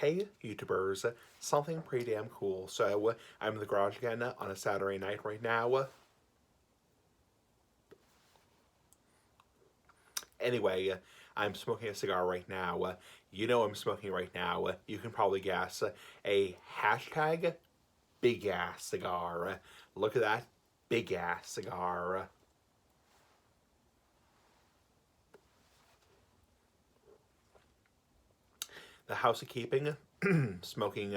Hey YouTubers, something pretty damn cool. So I'm in the garage again on a Saturday night right now. Anyway, I'm smoking a cigar right now. You know I'm smoking right now. You can probably guess a hashtag big ass cigar. Look at that big ass cigar. The House of Keeping, smoking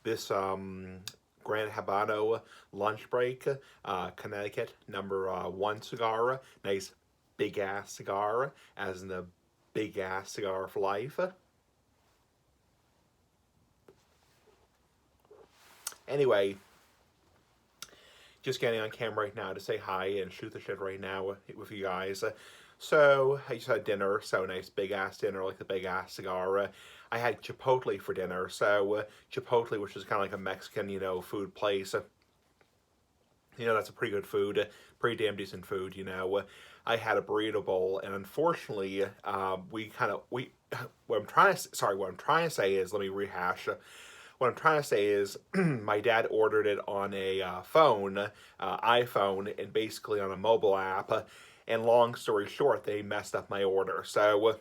this Grand Habano lunch break, Connecticut #1 cigar. Nice big ass cigar, as in the big ass cigar for life. Anyway, just getting on camera right now to say hi and shoot the shit right now with you guys. So I just had dinner, so nice big ass dinner, like the big ass cigar. I had Chipotle for dinner, so Chipotle, which is kind of like a Mexican, food place. That's a pretty good food, pretty damn decent food. I had a burrito bowl, and unfortunately, what I'm trying to say is, let me rehash. What I'm trying to say is, my dad ordered it on a iPhone, and basically on a mobile app. And long story short, they messed up my order. So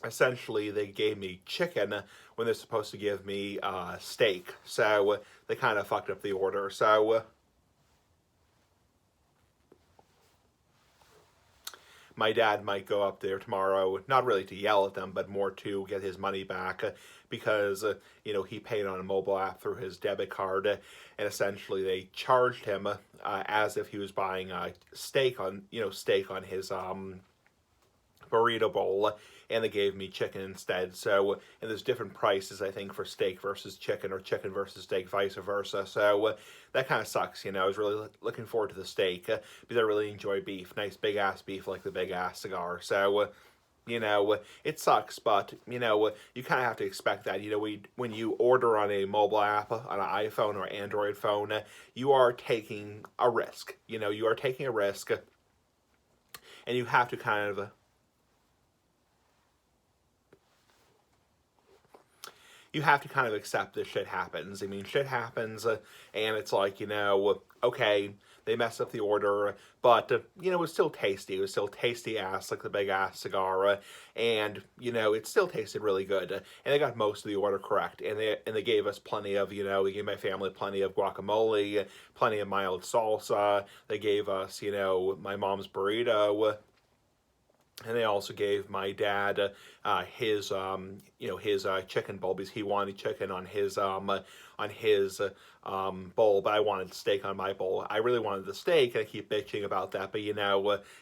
essentially, they gave me chicken when they're supposed to give me steak. So they kind of fucked up the order. So my dad might go up there tomorrow, not really to yell at them, but more to get his money back, because he paid on a mobile app through his debit card, and essentially they charged him as if he was buying steak on his burrito bowl, and they gave me chicken instead. So, and there's different prices, I think, for steak versus chicken, or chicken versus steak, vice versa. So that kind of sucks. I was really looking forward to the steak because I really enjoy beef, nice big ass beef, like the big ass cigar. So it sucks, but you kind of have to expect that. When you order on a mobile app, on an iPhone or Android phone, you are taking a risk. You are taking a risk, and you have to kind of accept this shit happens. I mean, shit happens, and it's like, okay, they messed up the order, but, it was still tasty. It was still tasty ass, like the big ass cigar, and, it still tasted really good. And they got most of the order correct, and they gave us plenty of, they gave my family plenty of guacamole, plenty of mild salsa. They gave us, my mom's burrito. And they also gave my dad his chicken bowl, because he wanted chicken on his bowl, but I wanted steak on my bowl. I really wanted the steak, and I keep bitching about that, but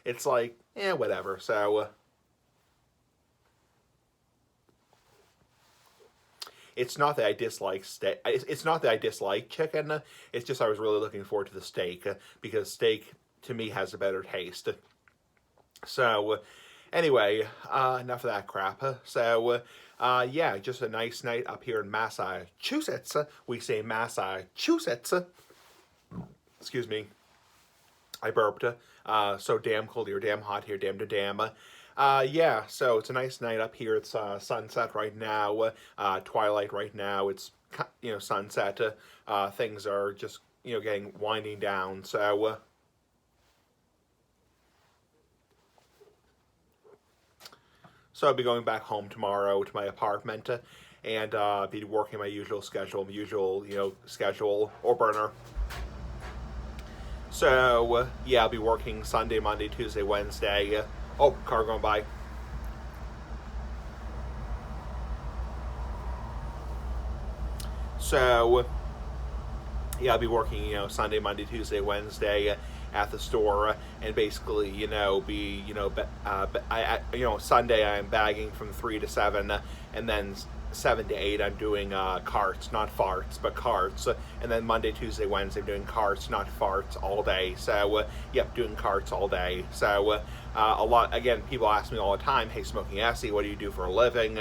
it's like, whatever. So it's not that I dislike steak. It's not that I dislike chicken. It's just I was really looking forward to the steak, because steak to me has a better taste. So anyway, enough of that crap. So, yeah, just a nice night up here in Massachusetts. We say Massachusetts. Excuse me. I burped. So damn cold here, damn hot here, damn to damn. Yeah, so it's a nice night up here. It's sunset right now, twilight right now. It's, sunset. Things are just, winding down. So, So I'll be going back home tomorrow to my apartment, and be working my usual schedule, schedule or burner. So yeah, I'll be working Sunday, Monday, Tuesday, Wednesday. Oh, car going by. So yeah, I'll be working, Sunday, Monday, Tuesday, Wednesday at the store, and basically, Sunday I'm bagging from 3 to 7, and then 7 to 8 I'm doing carts, not farts, but carts, and then Monday, Tuesday, Wednesday I'm doing carts, not farts, all day. So yep, doing carts all day. So a lot, again, people ask me all the time, hey, Smoking Essie, what do you do for a living?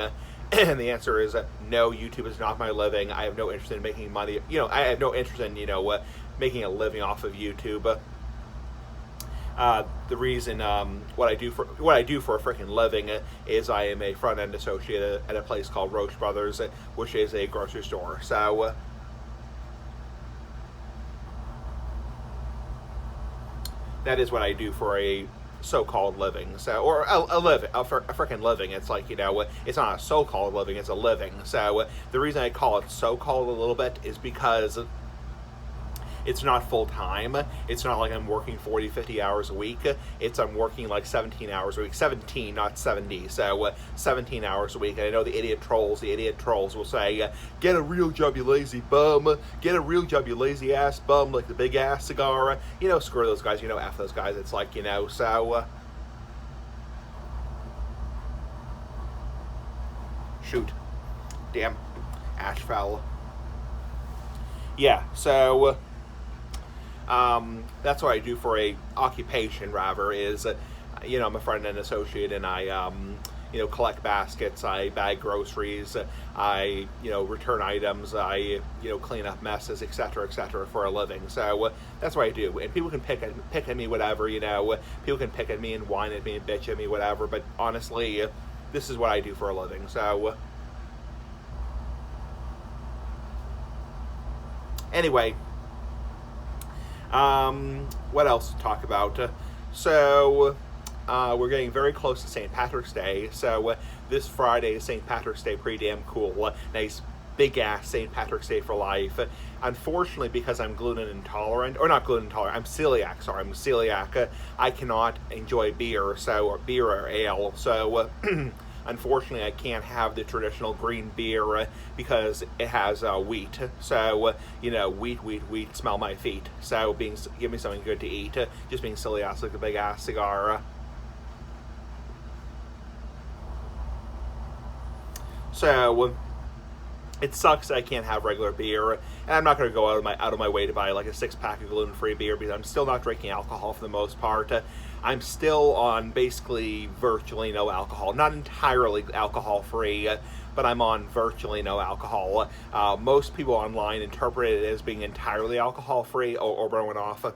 And the answer is no, YouTube is not my living. I have no interest in making money. I have no interest in, making a living off of YouTube. The reason what I do for a freaking living is I am a front end associate at a place called Roche Brothers, which is a grocery store. So that is what I do for a so-called living. So, or a freaking living. It's like, it's not a so-called living, it's a living. So the reason I call it so-called a little bit is because it's not full-time. It's not like I'm working 40, 50 hours a week. I'm working like 17 hours a week. 17, not 70. So 17 hours a week. And I know the idiot trolls will say, get a real job, you lazy bum. Get a real job, you lazy ass bum, like the big ass cigar. Screw those guys. F those guys. It's like, so... shoot. Damn. Ash fell. Yeah, so... that's what I do for a occupation, rather, is, I'm a front end associate, and I, collect baskets, I bag groceries, I, return items, I, clean up messes, etc., for a living. So that's what I do. And people can pick at me, whatever, people can pick at me and whine at me and bitch at me, whatever, but honestly, this is what I do for a living. So anyway, what else to talk about? So we're getting very close to St. Patrick's Day. So this Friday is St. Patrick's Day, pretty damn cool. Nice big ass St. Patrick's Day for life. Unfortunately, because I'm gluten intolerant, or not gluten intolerant, I'm celiac. I cannot enjoy beer, or ale. So unfortunately, I can't have the traditional green beer because it has wheat. So, wheat, smell my feet. So, give me something good to eat. Just being silly ass like a big ass cigar. So, it sucks that I can't have regular beer, and I'm not going to go out of my way to buy like a 6-pack of gluten-free beer because I'm still not drinking alcohol for the most part. I'm still on basically virtually no alcohol, not entirely alcohol-free, but I'm on virtually no alcohol. Most people online interpret it as being entirely alcohol-free or burning off.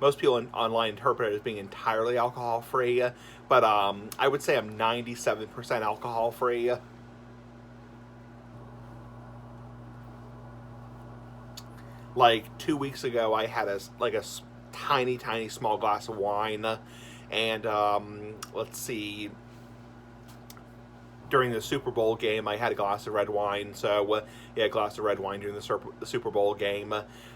Most people online interpret it as being entirely alcohol-free, but I would say I'm 97% alcohol-free. Like 2 weeks ago, I had a tiny small glass of wine, and let's see, during the Super Bowl game, I had a glass of red wine. So a glass of red wine during the Super Bowl game.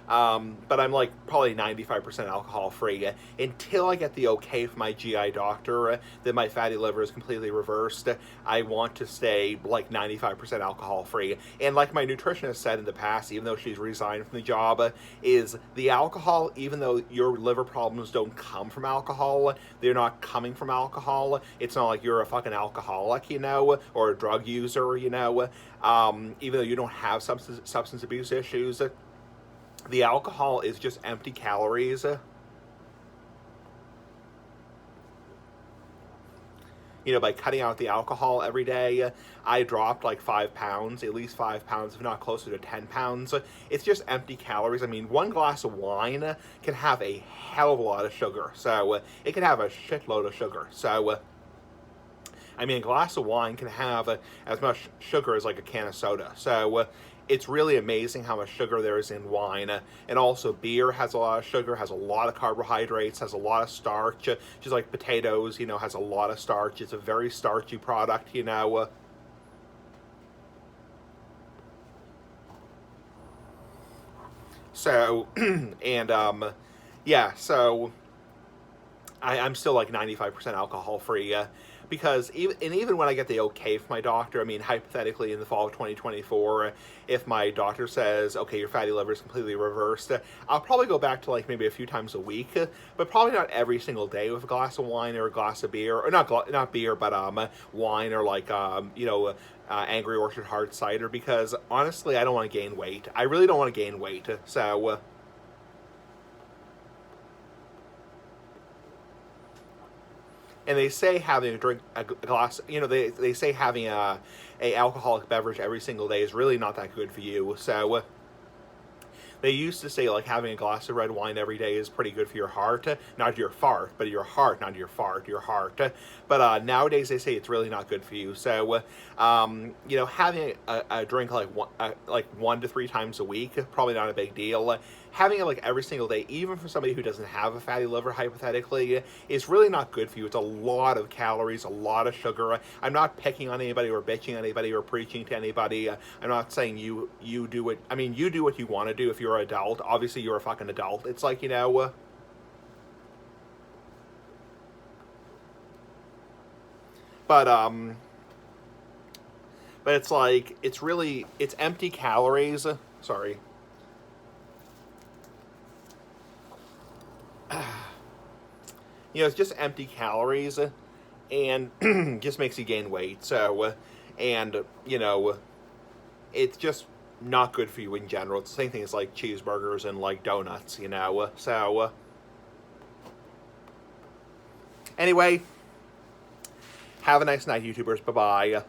But I'm like probably 95% alcohol free until I get the okay from my GI doctor that my fatty liver is completely reversed. I want to stay like 95% alcohol free. And like my nutritionist said in the past, even though she's resigned from the job, is the alcohol, even though your liver problems don't come from alcohol, they're not coming from alcohol. It's not like you're a fucking alcoholic, or a drug user, even though you don't have substance abuse issues. The alcohol is just empty calories. By cutting out the alcohol every day, I dropped like 5 pounds, at least 5 pounds, if not closer to 10 pounds. It's just empty calories. I mean, one glass of wine can have a hell of a lot of sugar. So it can have a shitload of sugar. So I mean, a glass of wine can have as much sugar as like a can of soda. So it's really amazing how much sugar there is in wine. And also beer has a lot of sugar, has a lot of carbohydrates, has a lot of starch. Just like potatoes, has a lot of starch. It's a very starchy product, So, and so I'm still like 95% alcohol free. Because even when I get the okay from my doctor, I mean, hypothetically in the fall of 2024, if my doctor says, okay, your fatty liver is completely reversed, I'll probably go back to like maybe a few times a week, but probably not every single day with a glass of wine or a glass of beer, or not beer, but wine or like Angry Orchard hard cider, because honestly, I don't want to gain weight. I really don't want to gain weight, so. And they say having a glass, they say having a alcoholic beverage every single day is really not that good for you. So They used to say like having a glass of red wine every day is pretty good for your heart, not your fart, but your heart, not your fart, your heart. But nowadays they say it's really not good for you. So, having a drink like 1 to 3 times a week, probably not a big deal. Having it like every single day, even for somebody who doesn't have a fatty liver, hypothetically, is really not good for you. It's a lot of calories, a lot of sugar. I'm not picking on anybody or bitching at anybody or preaching to anybody. I'm not saying you do it. I mean, you do what you want to do if you're an adult. Obviously, you're a fucking adult. It's like, but it's like, it's empty calories. Sorry. It's just empty calories and just makes you gain weight. So, and, it's just not good for you in general. It's the same thing as like cheeseburgers and like donuts, So, anyway, have a nice night, YouTubers. Bye bye.